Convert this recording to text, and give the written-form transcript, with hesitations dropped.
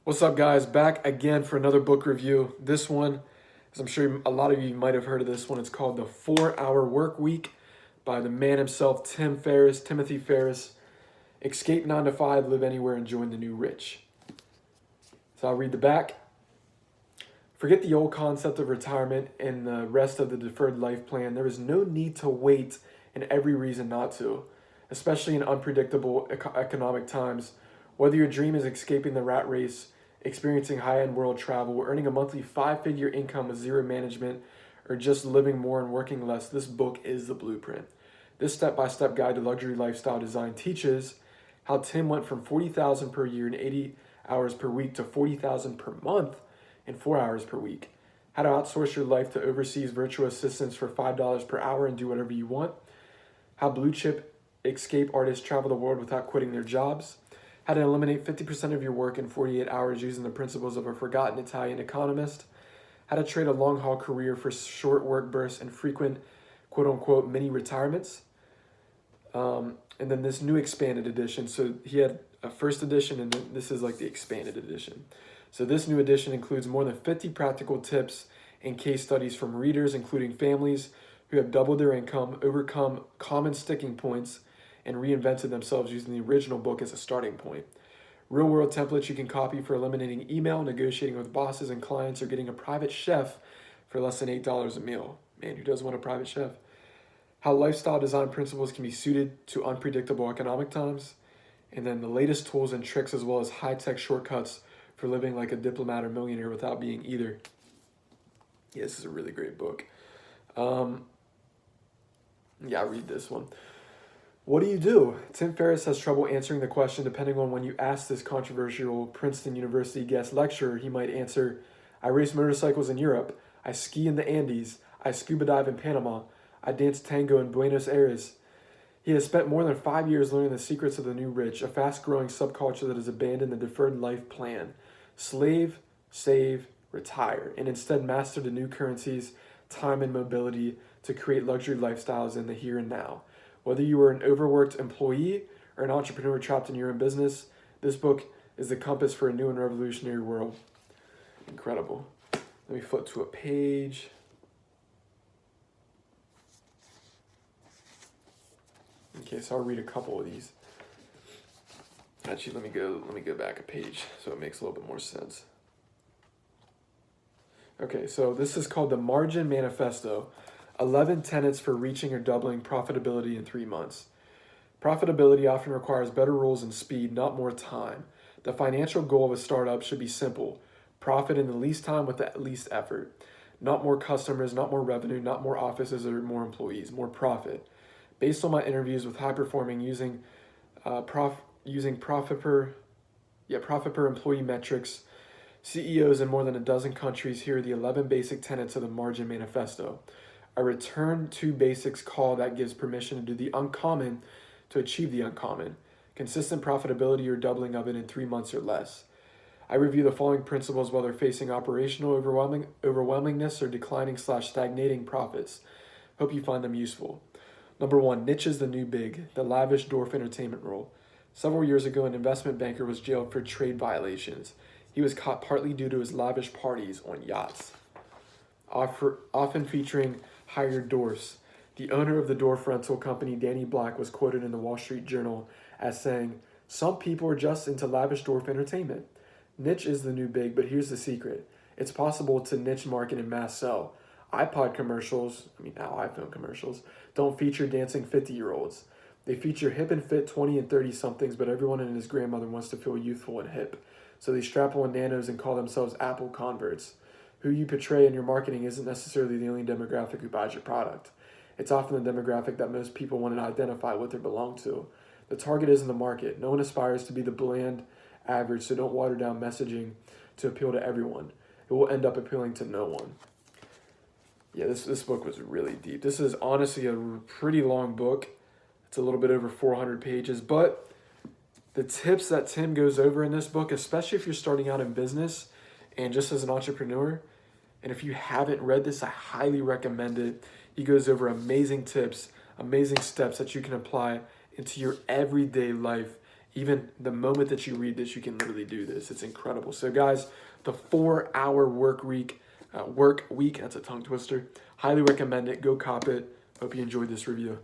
What's up, guys? Back again for another book review. This one, as I'm sure a lot of you might have heard of this one, it's called The 4-Hour Work Week by the man himself, Timothy Ferriss. Escape 9 to 5, live anywhere, and join the new rich. So I'll read the back. Forget the old concept of retirement and the rest of the deferred life plan. There is no need to wait and every reason not to, especially in unpredictable economic times. Whether your dream is escaping the rat race, experiencing high-end world travel, earning a monthly 5-figure income with zero management, or just living more and working less, this book is the blueprint. This step-by-step guide to luxury lifestyle design teaches how Tim went from $40,000 per year and 80 hours per week to $40,000 per month and 4 hours per week. How to outsource your life to overseas virtual assistants for $5 per hour and do whatever you want. How blue chip escape artists travel the world without quitting their jobs. How to eliminate 50% of your work in 48 hours using the principles of a forgotten Italian economist. How to trade a long haul career for short work bursts and frequent quote unquote mini retirements. And then this new expanded edition. So he had a first edition, and then this is like the expanded edition. So this new edition includes more than 50 practical tips and case studies from readers, including families who have doubled their income, overcome common sticking points, and reinvented themselves using the original book as a starting point. Real-world templates you can copy for eliminating email, negotiating with bosses and clients, or getting a private chef for less than $8 a meal. Man, who doesn't want a private chef? How lifestyle design principles can be suited to unpredictable economic times, and then the latest tools and tricks as well as high-tech shortcuts for living like a diplomat or millionaire without being either. Yeah, this is a really great book. I'll read this one. What do you do? Tim Ferriss has trouble answering the question depending on when you ask this controversial Princeton University guest lecturer. He might answer, I race motorcycles in Europe, I ski in the Andes, I scuba dive in Panama, I dance tango in Buenos Aires. He has spent more than 5 years learning the secrets of the new rich, a fast-growing subculture that has abandoned the deferred life plan. Slave, save, retire, and instead master the new currencies, time, and mobility to create luxury lifestyles in the here and now. Whether you are an overworked employee or an entrepreneur trapped in your own business, this book is the compass for a new and revolutionary world. Incredible. Let me flip to a page. Okay, so I'll read a couple of these. Actually, let me go back a page so it makes a little bit more sense. Okay, so this is called the Margin Manifesto, 11 tenets for reaching or doubling profitability in 3 months. Profitability often requires better rules and speed, not more time. The financial goal of a startup should be simple: profit in the least time with the least effort. Not more customers, not more revenue, not more offices or more employees, more profit. Based on my interviews with high performing using profit per employee metrics, CEOs in more than a dozen countries, here are the 11 basic tenets of the Margin Manifesto. A return to basics call that gives permission to do the uncommon to achieve the uncommon. Consistent profitability or doubling of it in 3 months or less. I review the following principles whether facing operational overwhelmingness or declining/stagnating profits. Hope you find them useful. Number 1, niche is the new big, the lavish dwarf entertainment rule. Several years ago, an investment banker was jailed for trade violations. He was caught partly due to his lavish parties on yachts, often featuring hired dwarfs. The owner of the dwarf rental company, Danny Black, was quoted in the Wall Street Journal as saying, "Some people are just into lavish dwarf entertainment." Niche is the new big, but here's the secret. It's possible to niche market and mass sell. iPod commercials, now iPhone commercials, don't feature dancing 50-year-olds. They feature hip and fit 20 and 30-somethings, but everyone and his grandmother wants to feel youthful and hip. So they strap on nanos and call themselves Apple converts. Who you portray in your marketing isn't necessarily the only demographic who buys your product. It's often the demographic that most people want to identify with or belong to. The target isn't the market. No one aspires to be the bland average, so don't water down messaging to appeal to everyone. It will end up appealing to no one. Yeah, this book was really deep. This is honestly a pretty long book. It's a little bit over 400 pages, but the tips that Tim goes over in this book, especially if you're starting out in business and just as an entrepreneur, and if you haven't read this, I highly recommend it. He goes over amazing tips, amazing steps that you can apply into your everyday life even the moment that you read this, you can literally do this. It's incredible. So guys, the 4-hour work week, that's a tongue twister. Highly recommend it. Go cop it. Hope you enjoyed this review.